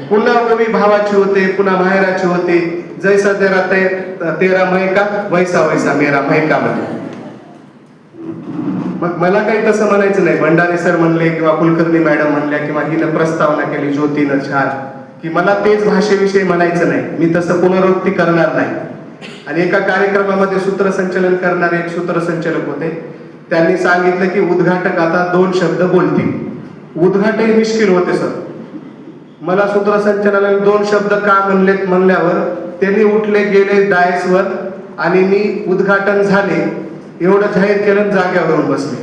पुन्हा ओवी भावाची होते, पुन्हा माहेराची होते. जैसा तेरा मैका वैसा वैसा मेरा मैका म्हणजे. मग मला काही तसं म्हणायचं नाही. भंडारे सर म्हणले किंवा कुलकर्णी मॅडम म्हणल्या किंवा हिनं प्रस्तावना केली ज्योतीनं छान, की मला तेच भाषेविषयी म्हणायचं नाही. मी तसं पुनरुक्ती करणार नाही. आणि एका कार्यक्रमामध्ये सूत्रसंचलन करणारे एक सूत्रसंचालक होते. त्यांनी सांगितलं की उद्घाटक आता 2 शब्द बोलतील. उद्घाटक मिश्किल होते सर. मला सूत्रसंचालनाने 2 शब्द का म्हणलेत म्हणल्यावर त्यांनी उठले गेले डायसवर आणि मी उद्घाटन झाले एवढं जाहीर केलं, जाग्यावरून बसले.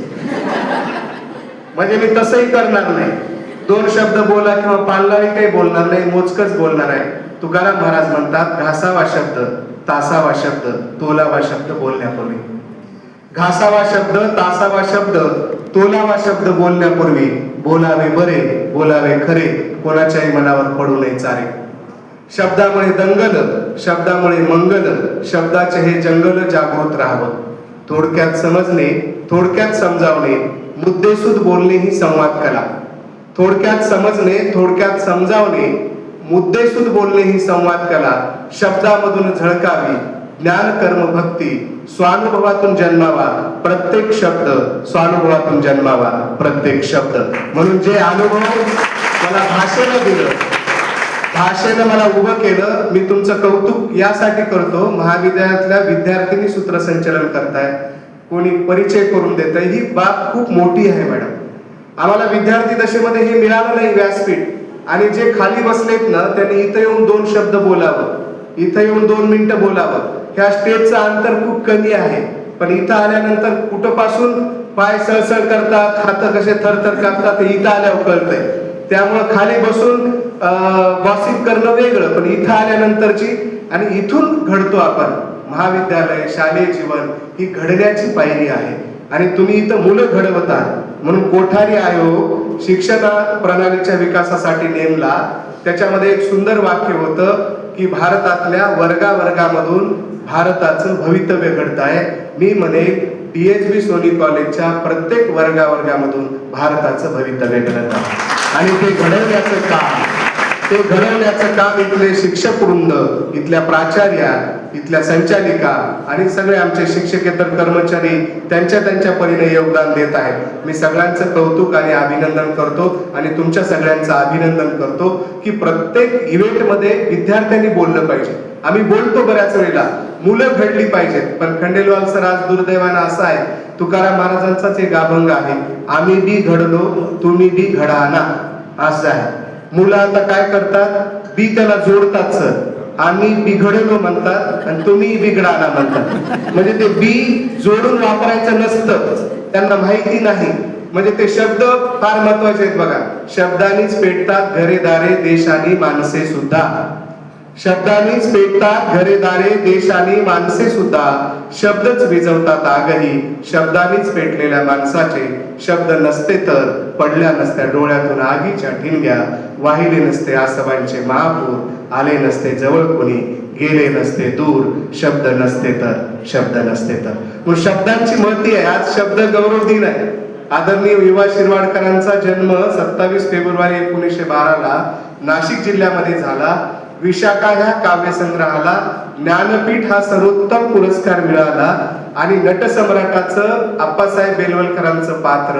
म्हणजे मी तसंही करणार नाही. 2 शब्द बोला किंवा पालनाने काही बोलणार नाही, मोजकच बोलणार आहे. तुकाराम महाराज म्हणतात, घासावा शब्द, तासावा शब्द, तोलावा शब्द बोलण्यापूर्वी. घासावा शब्द, तासावा शब्द, तोलावा शब्द बोलण्यापूर्वी बोलावे बरे, बोलावे खरे, कोणाच्याही मनावर पडू नये चारे. शब्दामुळे दंगल, शब्दामुळे मंगल, शब्दाचे हे जंगल जागृत राहावं. थोडक्यात समजणे, थोडक्यात समजावणे, मुद्देसूद बोलणे ही संवाद कला. थोडक्यात समजणे, थोडक्यात समजावणे, मुद्देसूद बोलणे ही संवाद कला. शब्दामधून झळकावी ज्ञान कर्म भक्ती, स्वानुभवातून जन्मावा प्रत्येक शब्द, स्वानुभवातून जन्मावा प्रत्येक शब्द. म्हणून जे अनुभव मला भाषेनं दिलं, भाषेनं मला उभं केलं, मी तुमचं कौतुक यासाठी करतो. महाविद्यालयातल्या विद्यार्थिनी सूत्रसंचलन करताय, कोणी परिचय करून देत आहे, ही बाब खूप मोठी आहे मॅडम. आम्हाला विद्यार्थी दशेमध्ये हे मिळालं नाही व्यासपीठ. आणि जे खाली बसलेत ना, त्यांनी इथं येऊन 2 शब्द बोलावं, इथं येऊन 2 मिनिटं बोलावं. ह्या स्टेजचं अंतर खूप कमी आहे, पण इथं आल्यानंतर कुठपासून पाय सळसळ करतात, हात कसे थरथर कापतात ते इथं आल्यावर कळतंय. त्यामुळं खाली बसून गॉसिप करणं वेगळं, पण इथं आल्यानंतरची आणि इथून घडतो आपण. महाविद्यालय, शालेय जीवन ही घडण्याची पायरी आहे आणि तुम्ही इथं मुलं घडवत आहात. म्हणून कोठारी आयोग शिक्षण प्रणालीच्या विकासासाठी नेमला. त्याच्यामध्ये एक सुंदर वाक्य होतं की भारतातल्या वर्गावर्गामधून भारताचं भवितव्य घडत आहे. मी म्हणे DHV सोनी कॉलेजच्या प्रत्येक वर्गावर्गामधून भारताचं भवितव्य घडत आहे. आणि ते घडवण्याचं काम इथले शिक्षक वृंद, इथल्या प्राचार्या, इथल्या संचालिका आणि सगळे आमचे शिक्षकेतर कर्मचारी त्यांच्या परीने योगदान देत आहेत. मी सगळ्यांचं कौतुक आणि अभिनंदन करतो आणि तुमच्या सगळ्यांचं अभिनंदन करतो की प्रत्येक इव्हेंटमध्ये विद्यार्थ्यांनी बोललं पाहिजे. आम्ही बोलतो बऱ्याच वेळेला, मुलं घडली पाहिजेत. पण खंडेलवाल सर आज दुर्दैवानं असं आहे, तुकाराम महाराजांचाच एक अभंग आहे, आम्ही बी घडलो तुम्ही बी घडा ना, असं आहे. मुलं आता काय करतात, बी त्याला जोडतात सर, आम्ही बिघडलो म्हणतात आणि तुम्ही बिघडा ना म्हणतात. म्हणजे ते बी जोडून वापरायचं नसतं, त्यांना माहिती नाही. म्हणजे ते शब्द फार महत्वाचे आहेत बघा. शब्दांनीच पेटतात घरेदारे देश आणि माणसे सुद्धा. शब्दांनीच पेटतात घरेदारे देश आणि माणसे सुद्धा. शब्दच विझवतात आगही, शब्दांनीच पेटलेल्या माणसाचे. शब्द नसते तर पडल्या नसत्या डोळ्यातून आगीच्या ठिणग्या. वाहिले नसते आसवांचे महापूर, आले नसते जवळ कोणी, गेले नसते दूर. शब्द नसते तर, शब्द नसते तर. म्हणून शब्दांची महती आहे. आज शब्द गौरव दिन आहे. आदरणीय विवा शिरवाडकरांचा जन्म 27 फेब्रुवारी 1912 नाशिक जिल्ह्यामध्ये झाला. विशाखा ह्या काव्यसंग्रहाला ज्ञानपीठ हा सर्वोत्तम पुरस्कार मिळाला. आणि नटसम्राटाचं आप्पासाहेब बेलवलकरांचं पात्र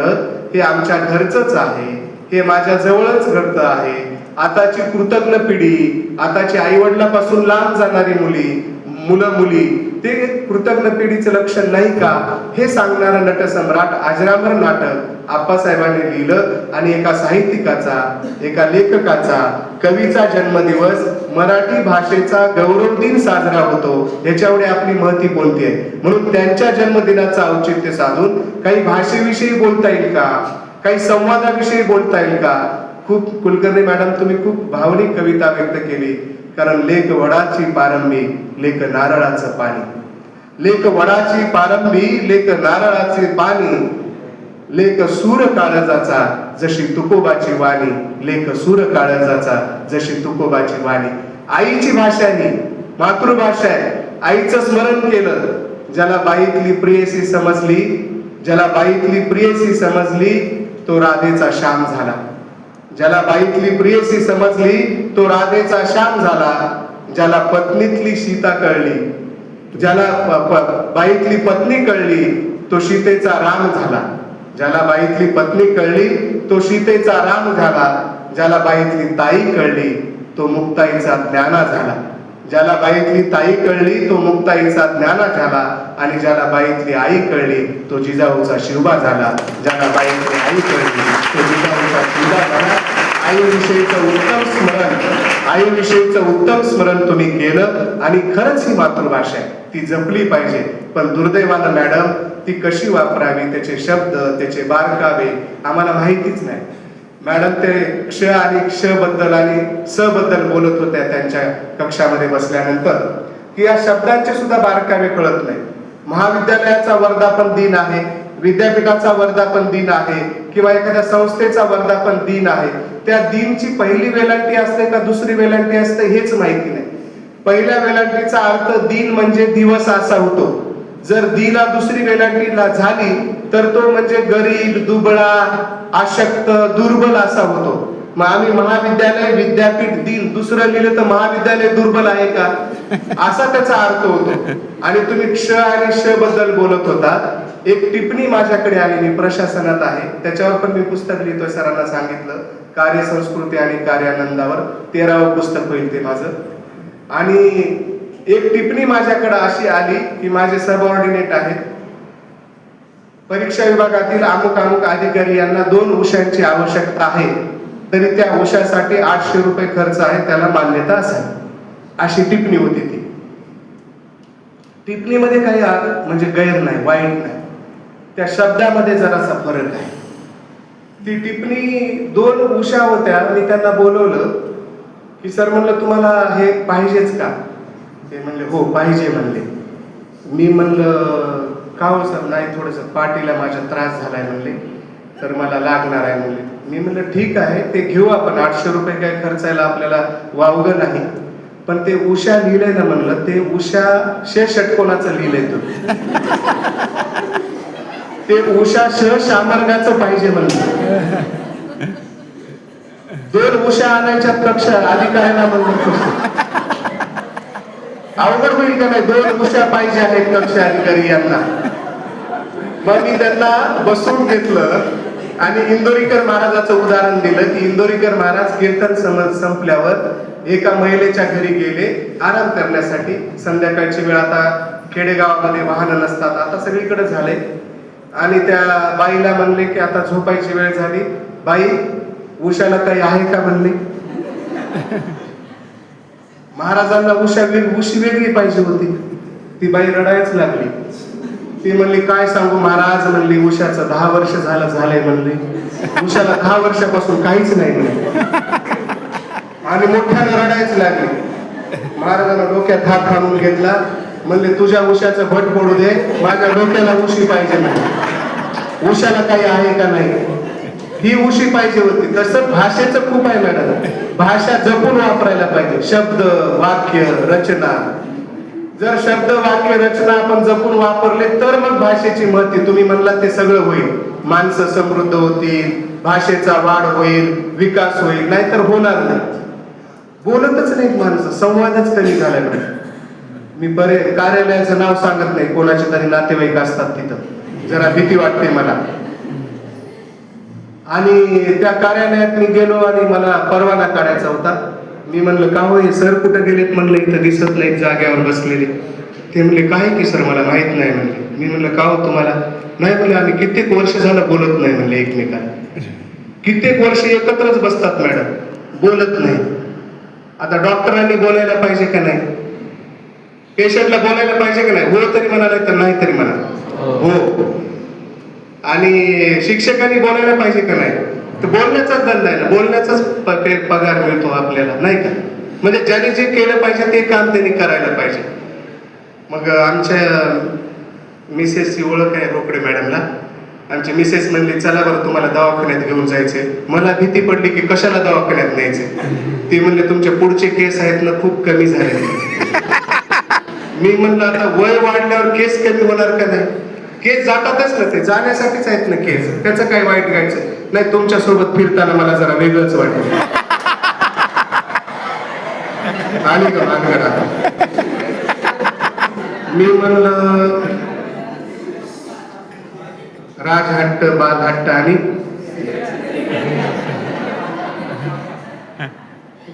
हे आमच्या घरचंच आहे, हे माझ्या जवळच घडतं आहे. आताची कृतज्ञ पिढी, आताची आई वडिलांपासून लांब जाणारी मुलं मुली, ते कृतज्ञ पिढीचं लक्षण नाही का, हे सांगणारं नटसम्राट अजरामर नाटक आप्पासाहेबांनी लिहिलं. आणि एका साहित्यिकाचा, एका लेखकाचा, कवीचा जन्मदिवस, मराठी भाषेचा गौरव दिन साजरा होतो, याच्यामुळे आपली महती बोलते. म्हणून त्यांच्या जन्मदिनाचं औचित्य साधून काही भाषेविषयी बोलता येईल का, काही संवादाविषयी बोलता येईल का. खूप कुलकर्णी मॅडम तुम्ही खूप भावनिक कविता व्यक्त केली. कारण लेक वडाची पारंबी, लेक नारळाचं पाणी. लेक वडाची पारंबी, लेक नारळाचे पाणी. लेक सूर काळजाचा जशी तुकोबाची वाणी. लेक सूर काळजाचा जशी तुकोबाची वाणी. आईची भाषा ही मातृभाषा आहे. आईचं स्मरण केलं. ज्याला बाईतली प्रियसी समजली, ज्याला बाईतली प्रियसी समजली, तो राधेचा श्याम झाला. ज्याला बाईतली प्रियसी समजली तो राधेचा श्याम झाला, ज्याला पत्नीतली सीता कळली, ज्याला बाईतली पत्नी कळली तो सीतेचा राम झाला, ज्याला बाईतली पत्नी कळली तो सीतेचा राम झाला, ज्याला बाईतली ताई कळली तो मुक्ताईचा ज्ञाना झाला, ज्याला बाईतली ताई कळली तो मुक्ताईचा ज्ञाना झाला, आणि ज्याला बाईतली आई कळली तो जिजाऊचा शिवबा झाला, ज्याला बाईतली आई कळली तो जिजाऊचा शिवबा झाला. आईविषयीचं उत्तम स्मरण तुम्ही केलं आणि खरंच ही मातृभाषा आहे, ती जपली पाहिजे. पण दुर्दैवानं मॅडम ती कशी वापरावी, त्याचे शब्द, त्याचे बारकावे आम्हाला माहितीच नाही. मॅडम ते क्ष आणि क्ष बद्दल आणि स बद्दल बोलत होत्या त्यांच्या कक्षामध्ये बसल्यानंतर, की या शब्दांचे सुद्धा बारकावे कळत नाही. महाविद्यालयाचा वर्धापन दिन आहे, विद्यापीठाचा वर्धापन दिन आहे, किंवा एखाद्या संस्थेचा वर्धापन दिन आहे, त्या दिनची पहिली वेलांटी असते का दुसरी वेलांटी असते हेच माहिती नाही. पहिल्या वेलांटीचा अर्थ दिन म्हणजे दिवस असा होतो. जर दिला दुसरी वेलांटीला झाली तर तो म्हणजे गरीब, दुबळा, अशक्त, दुर्बल असा होतो. मग आम्ही महाविद्यालय विद्यापीठ दिन दुसरं लिहिलं तर महाविद्यालय दुर्बल आहे का, असा त्याचा अर्थ होतो. आणि तुम्ही क्ष आणि श बद्दल बोलत होता. एक टिप्पणी माझ्याकडे आलेली प्रशासनात आहे, त्याच्यावर पण मी पुस्तक लिहितोय. सरांना सांगितलं कार्यसंस्कृती आणि कार्यानंदावर 13वं पुस्तक होईल ते माझं. आणि एक टिप्पणी माझ्याकडे अशी आली की माझे सबऑर्डिनेट आहेत, परीक्षा विभागातील अमुक अमुक अधिकारी यांना 2 उशांची आवश्यकता आहे, तरी त्या उशासाठी 800 रुपये खर्च आहे, त्याला मान्यता असावी, अशी टिप्पणी होती. ती टिप्पणीमध्ये काही म्हणजे गैर नाही, वाईट नाही, त्या शब्दामध्ये जरासा फरक आहे. ती टिप्पणी 2 उषा होत्या. मी त्यांना बोलवलं की सर म्हणलं तुम्हाला हे पाहिजेच का, ते म्हणले हो पाहिजे म्हणले. मी म्हणलं का हो सर, नाही थोडंसं पाठीला माझ्या त्रास झालाय म्हणले, तर मला लागणार आहे म्हणले. मी म्हणलं ठीक आहे ते घेऊ आपण, 800 रुपये काय खर्चायला आपल्याला वावगं नाही. पण ते उषा लिहिलंय ना म्हणलं, ते उषा षटकोनाचं लिहिलंय तुम्ही, ते उषा शामर्गाचं पाहिजे म्हणलं. 2 उषा आणायच्या कक्षा अधिकाऱ्यांना म्हणलं अवघड होईल का नाही, 2 उषा पाहिजे आहेत कक्षा अधिकारी यांना. मग मी त्यांना बसवून घेतलं आणि इंदोरीकर महाराजाचं उदाहरण दिलं की इंदोरीकर महाराज कीर्तन संपल्यावर एका महिलेच्या घरी गेले आराम करण्यासाठी. संध्याकाळची वेळ, आता खेडेगावामध्ये वाहन नसतात, आता सगळीकडे झाले. आणि त्या बाईला म्हणले की आता झोपायची वेळ झाली, बाई उषाला काही आहे का म्हणले. महाराजांना उशी वेगळी पाहिजे होती. ती बाई रडायच लागली. ती म्हणली काय सांगू महाराज, म्हणली उषाचं 10 वर्ष झालंय म्हणले, उषाला 10 वर्षापासून काहीच नाही म्हणले. आणि मोठ्यानं रडायच लागली. महाराजांना डोक्यात हात घालून घेतला, म्हणले तुझ्या उषाचं भट पडू दे, माझ्या डोक्याला उशी पाहिजे नाही, उषाला काही आहे का नाही, ही उशी पाहिजे होती. तसं भाषेचं खूप आहे मॅडम, भाषा जपून वापरायला पाहिजे. शब्द, वाक्य, रचना, जर शब्द, वाक्य, रचना आपण जपून वापरले तर मग भाषेची महती तुम्ही म्हणला ते सगळं होईल. माणसं समृद्ध होतील, भाषेचा वाढ होईल, विकास होईल, नाहीतर होणार नाही. बोलतच नाहीत माणसं, संवादच कमी झाला. मी बरे कार्यालयाचं नाव सांगत नाही, कोणाचे तरी नातेवाईक असतात तिथं, जरा भीती वाटते मला. आणि त्या कार्यालयात मी गेलो आणि मला परवाना काढायचा होता. मी म्हणलं का हो सर कुठे गेलेत म्हणलं, इथं दिसत नाहीत जाग्यावर बसलेले. ते म्हणले काय की सर मला माहित नाही म्हणले. मी म्हणलं का हो तुम्हाला नाही म्हणले, आम्ही कित्येक वर्ष झालं बोलत नाही म्हणले एकमेकांना. कित्येक वर्ष एकत्रच बसतात मॅडम, बोलत नाही. आता डॉक्टरांनी बोलायला पाहिजे का नाही, पेशंटला बोलायला पाहिजे का नाही, हो तरी म्हणा नाही तर नाही तरी म्हणा हो. आणि शिक्षकांनी बोलायला पाहिजे का नाही, तर बोलण्याचाच धंदा आहे ना, बोलण्याचाच पगार मिळतो आपल्याला नाही का. म्हणजे ज्याने जे केलं पाहिजे ते काम त्यांनी करायला पाहिजे. मग आमच्या मिसेसची ओळख आहे रोकडे मॅडमला. आमची मिसेस म्हणली चला बरं तुम्हाला दवाखान्यात घेऊन जायचे. मला भीती पडली की कशाला दवाखान्यात न्यायचे. ती म्हणले तुमचे पुढचे केस आहेत ना खूप कमी झाले. मी म्हणलं आता वय वाढल्यावर केस कमी होणार का नाही. केस जातातच ना, ते जाण्यासाठीच आहेत ना केस, त्याचं काय वाईट घ्यायचं नाही. तुमच्यासोबत फिरताना मला जरा वेगळंच वाटलं. आणि का भानगड मी म्हणलं राजहट्ट बालहट्ट आणि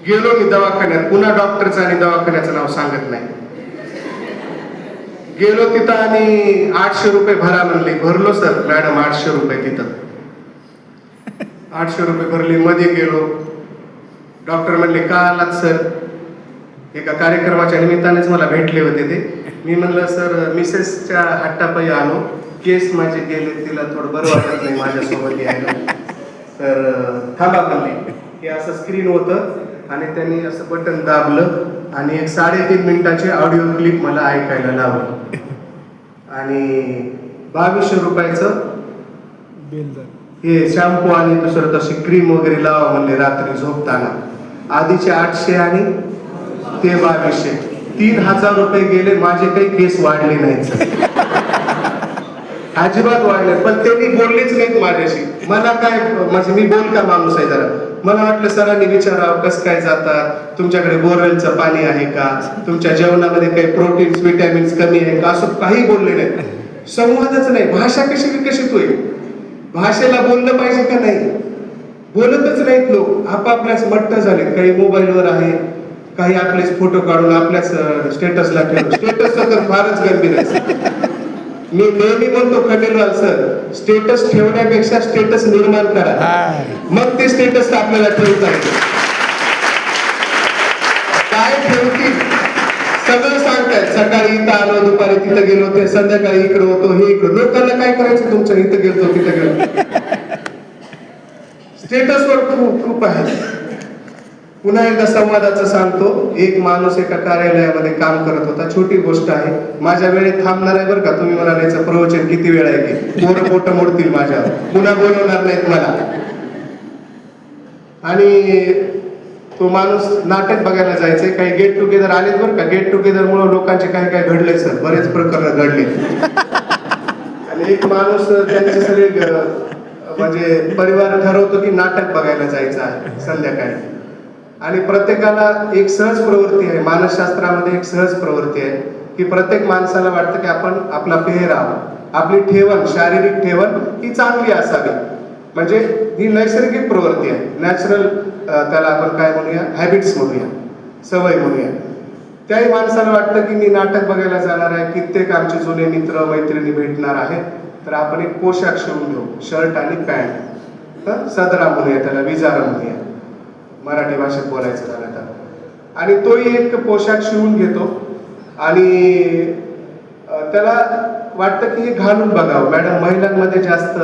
गेलो मी दवाखान्यात. पुन्हा डॉक्टरचं आणि दवाखान्याचं नाव सांगत नाही. गेलो तिथं आणि 800 रुपये भरा म्हणले. भरलो सर मॅडम 800 रुपये. तिथं 800 रुपये भरले. मध्ये गेलो, डॉक्टर म्हणले का आलात सर? एका कार्यक्रमाच्या निमित्तानेच मला भेटले होते ते. मी म्हणलं सर मिसेसच्या हट्टापायी आलो, केस माझे गेले, तिला थोडं बरं वाटत नाही माझ्यासोबत यायला, तर थांबा म्हणले. हे असं स्क्रीन होतं आणि त्यांनी असं बटन दाबलं आणि एक 3.5 मिनिटाची ऑडिओ क्लिप मला ऐकायला लावली आणि 2200 रुपयाचं हे शॅम्पू आणि दुसरं तशी क्रीम वगैरे लावा म्हणले रात्री झोपताना. आधीचे 800 आणि ते 2200, 3000 रुपये गेले. माझे काही केस वाढले नाहीत, अजिबात वाढले. पण त्यांनी बोललेच नाहीत माझ्याशी. मला काय म्हणजे मी बोल का माणूस आहे जरा. मला वाटलं सरांनी विचारावं कसं काय जातात, तुमच्याकडे बोरवेलचं पाणी आहे का, तुमच्या जेवणामध्ये काही प्रोटीन्स विटॅमिन्स कमी आहे का, असं काही बोलले नाही. संवादच नाही. भाषा कशी विकसित होईल? भाषेला बोललं पाहिजे का नाही? बोलतच नाहीत लोक. आपापल्याच मट्ट झाले. काही मोबाईलवर आहे, काही आपलेच फोटो काढून आपल्याच स्टेटसला ठेवून. स्टेटस तर फारच गंभीर आहे. मी नेहमी म्हणतो खंडेलवाल सर, स्टेटस ठेवण्यापेक्षा स्टेटस निर्माण करा, मग ते स्टेटस आपल्याला ठेवता येईल. काय ठेवतील सगळं सांगतायत. सकाळी इथं आलो, दुपारी तिथं गेलो, ते संध्याकाळी इकडे होतो, हे इकडं. लोकांना काय करायचं तुमचं? इथं गेलो तिथं गेलो. स्टेटसवर खूप आहे. पुन्हा एकदा संवादाचं सांगतो. एक माणूस एका कार्यालयामध्ये काम करत होता. छोटी गोष्ट आहे, माझ्या वेळेत थांबणार आहे बरं का. तुम्ही म्हणालायचं प्रवचन किती वेळ आहे की पोरं पोटं मोडतील माझ्या, पुन्हा बोलवणार नाहीत मला. आणि तो माणूस नाटक बघायला जायचंय. काही गेट टुगेदर आलेत बरं का. गेट टुगेदर मुळे लोकांचे काय काय घडले सर, बरेच प्रकरण घडले. आणि एक माणूस त्यांचे सगळे म्हणजे परिवार ठरवतो की नाटक बघायला जायचं आहे संध्याकाळी. आणि प्रत्येकाला एक सहज प्रवृत्ती आहे, मानसशास्त्रामध्ये एक सहज प्रवृत्ती आहे की प्रत्येक माणसाला वाटतं की आपण आपला पेहराव, आपली ठेवण, शारीरिक ठेवण ही चांगली असावी. म्हणजे ही नैसर्गिक प्रवृत्ती आहे, नॅचरल. त्याला आपण काय म्हणूया, हॅबिट्स म्हणूया, सवय म्हणूया. त्याही माणसाला वाटतं की मी नाटक बघायला जाणार आहे, कित्येक आमचे जुने मित्र मैत्रिणी भेटणार आहेत, तर आपण एक पोशाख शिवून घेऊ, शर्ट आणि पॅन्ट, सदरा म्हणूया त्याला, विजारा म्हणूया मराठी भाषेत बोलायचं झालं तर. आणि तोही एक पोशाख शिवून घेतो आणि त्याला वाटतं की हे घालून बघावं. मॅडम, महिलांमध्ये जास्त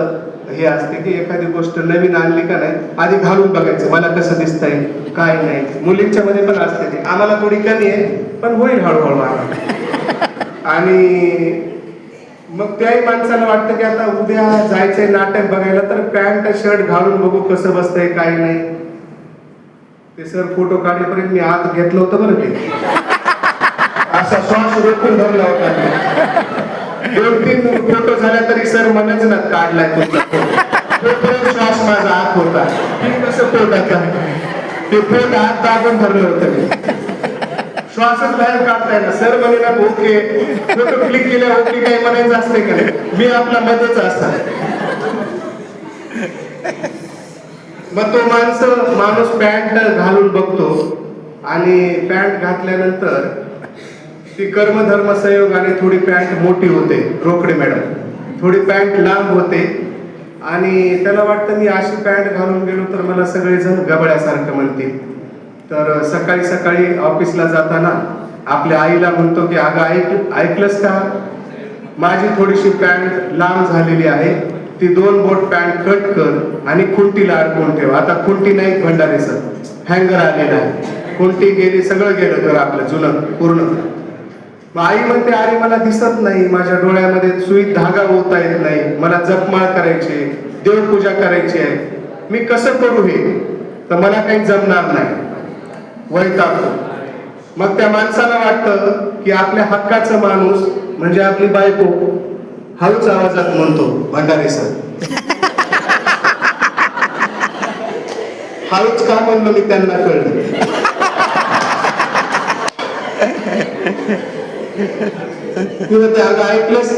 हे असते की एखादी गोष्ट नवीन आणली का नाही, आधी घालून बघायचं मला कसं दिसतंय काय नाही. मुलींच्या मध्ये पण असते ते. आम्हाला थोडी कमी आहे पण होईल हळूहळू आम्हाला. आणि मग त्याही माणसाला वाटतं की आता उद्या जायचंय नाटक बघायला, तर पॅन्ट शर्ट घालून बघू कसं बसतंय काय नाही. ते सर फोटो काढेपर्यंत मी आत घेतलं होतं बरं ते, असा श्वास रोखून धरला होता. 2-3 फोटो झाल्या तरी सर म्हणच ना काढलाय तुमचा फोटो. श्वास माझा आत होता की कसं पोटाचा, ते पोट आत दाबून धरलं होतं मी. श्वासच बाहेर काढताय ना. सर म्हणे ना ओके, फोटो क्लिक केल्या ओके काही म्हणायचं असते का नाही, मी आपला मध्येच असतात. मग तो माणूस पॅन्ट घालून बघतो आणि पॅन्ट घातल्यानंतर ती कर्मधर्म संयोगाने थोडी पॅन्ट मोठी होते. रोकडे मॅडम, थोडी पॅन्ट लांब होते आणि त्याला वाटतं मी अशी पॅन्ट घालून गेलो तर मला सगळेजण गबळ्यासारखं म्हणतील. तर सकाळी सकाळी ऑफिसला जाताना आपल्या आईला म्हणतो की अगं ऐकलंस का, माझी थोडीशी पॅन्ट लांब झालेली आहे, ती 2 बोट पॅन्ट कट कर आणि खुंटीला अडकवून ठेव. आता खुंटी नाही भंडारे सर, हँगर आलेला आहे, खुंटी गेली, सगळं गेलं तर आपलं जुनं पूर्ण. आई म्हणते अरे मला दिसत नाही, माझ्या डोळ्यामध्ये सुईत धागा ओता येत नाही, मला जपमाळ करायची, देवपूजा करायची आहे, मी कसं करू हे, तर मला काही जमणार नाही, वैतागतो. मग त्या माणसाला वाटतं की आपल्या हक्काचं माणूस म्हणजे आपली बायको, हळूच आवाजात म्हणतो, भंडारे सर. हळूच का म्हणलो मी त्यांना कळलं. अगं ऐकलंस,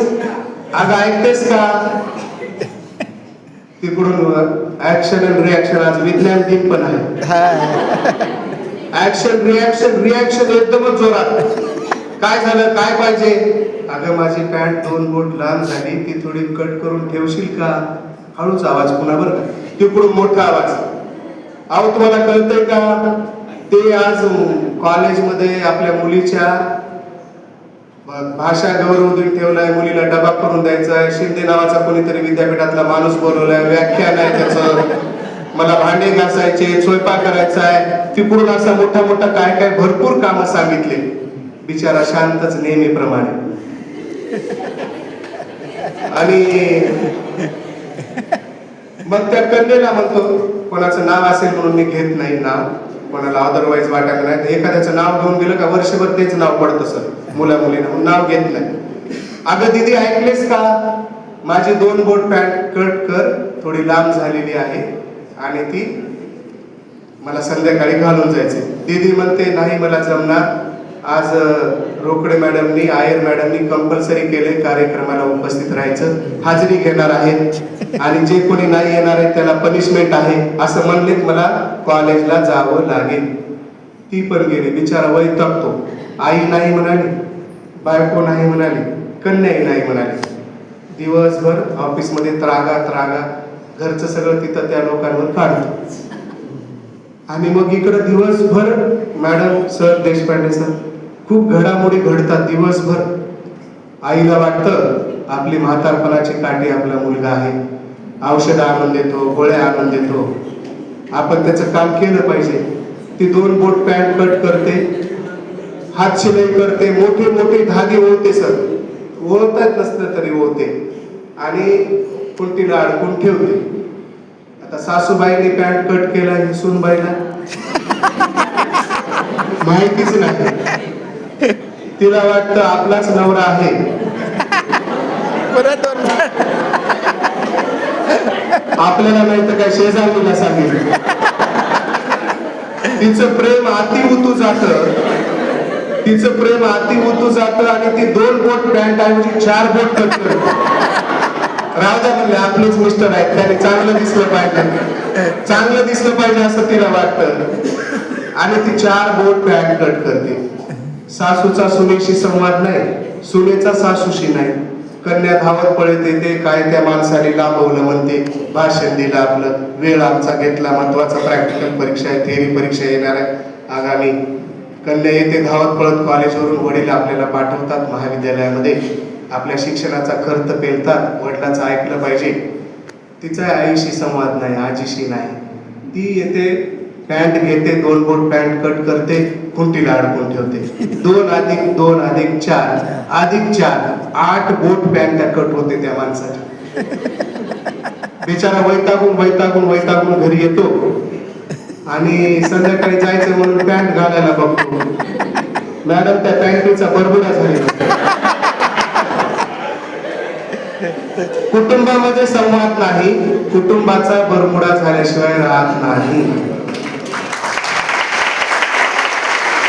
अगं ऐकतेस का? तिकडून ऍक्शन अँड रिॲक्शन, आज विज्ञान दिन पण आहे. ऍक्शन रिॲक्शन, रिॲक्शन एकदमच जोरात. काय झालं, काय पाहिजे? अगं माझी पॅन्ट 2 बोट लांब झाली, ती थोडी कट करून ठेवशील का? हळूच आवाज पुन्हा बरं का. तिकडून मोठा आवाज. अहो तुम्हाला कळतंय का? ते आज कॉलेजमध्ये आपल्या मुलीच्या भाषा गौरव दिन ठेवलाय, मुलीला डबा करून द्यायचा आहे. शिंदे नावाचा कोणीतरी विद्यापीठातला माणूस बोलवलाय, व्याख्यान आहे त्याचं. मला भांडे घासायचे, स्वयंपाक करायचा आहे. तिकडून असा मोठा मोठा काय काय भरपूर कामं सांगितले. बिचारा शांतच नेहमीप्रमाणे. आणि मग त्या कन्येला म्हणतो, कोणाचं नाव असेल म्हणून मी घेत नाही नाव, कोणाला अदरवाईज वाटायला नाही. एखाद्याचं नाव घेऊन गेलं का वर्षभर तेच नाव पडतं सर, मुला मुलीला, नाव घेत नाही. अगं दीदी ऐकलेस का, माझी 2 बोट पॅन्ट कट कर, थोडी लांब झालेली आहे आणि ती मला संध्याकाळी घालून जायचे. दीदी म्हणते नाही मला जमणार, आज रोकडे मॅडमनी, आयर मॅडमनी कंपल्सरी केले कार्यक्रमाला उपस्थित राहायचं, हाजरी घेणार आहेत आणि जे कोणी नाही येणार आहे त्याला पनिशमेंट आहे असं म्हणलेत, मला कॉलेजला जावं लागेल. ती पण गेली. बिचारा वैतागतो. आई नाही म्हणाली, बायको नाही म्हणाली, कन्याही नाही म्हणाली. दिवसभर ऑफिसमध्ये त्रागा त्रागा, घरचं सगळं तिथं त्या लोकांवर काढतो. आणि मग इकडं दिवसभर मॅडम सर, देशपांडे सर, खूप घडामोडी घडतात दिवसभर. आईला वाटतं आपली म्हातारपणाची काठी आपला मुलगा आहे, औषध आणून देतो, गोळ्या आणून देतो, आपण त्याचं काम केलं पाहिजे. ती 2 बोट पॅन्ट कट करते, हात शिलाई करते, मोठे मोठे धागे ओळते सर, ओळतात नसलं तरी ओळते आणि कुंटीला अडकून ठेवते. आता सासूबाईने पॅन्ट कट केला, हे सूनबाईला माहितीच नाही. तिला वाटतं आपलाच नवरा आहे. आपल्याला नाही तर काय शेजारीला सांगितलं. तिचं प्रेम अति उतू जातं, तिचं प्रेम अति उतू जातं आणि ती 2 बोट पॅन्ट ऐवजी 4 बोट कट करते. राजा म्हणले आपलेच मिस्टर आहेत, त्याने चांगलं दिसलं पाहिजे, चांगलं दिसलं पाहिजे असं तिला वाटतं आणि ती 4 बोट पॅन्ट कट करते. सासूचा सुनेशी संवाद नाही, सुनेचा सासूशी नाही. कन्या धावत पळत येते, काय त्या माणसाने लाभवलं म्हणते, भाषण दिलं आपलं, वेळ आमचा घेतला, महत्वाचा प्रॅक्टिकल परीक्षा आहे, थेअरी परीक्षा येणार आहे आगामी. कन्या येते धावत पळत कॉलेजवरून, वडील आपल्याला पाठवतात महाविद्यालयामध्ये, आपल्या शिक्षणाचा खर्च पेलतात, वडिलांचं ऐकलं पाहिजे. तिचा आईशी संवाद नाही, आजीशी नाही. ती येते, पॅन्ट घेते, 2 बोट पॅन्ट कट करते, खुंटीला अडकून ठेवते. 2 अधिक 2 अधिक 4 अधिक 4 8 बोट पॅन्ट कट होते त्या माणसाची. बिचारा वैतागून वैतागून वैतागून घरी येतो आणि संध्याकाळी जायचं म्हणून पॅन्ट घालायला बघतो. मॅडम त्या पॅन्टीचा बरबडा झालेला. कुटुंबामध्ये संवाद नाही, कुटुंबाचा बरमुडा झाल्याशिवाय राहत नाही.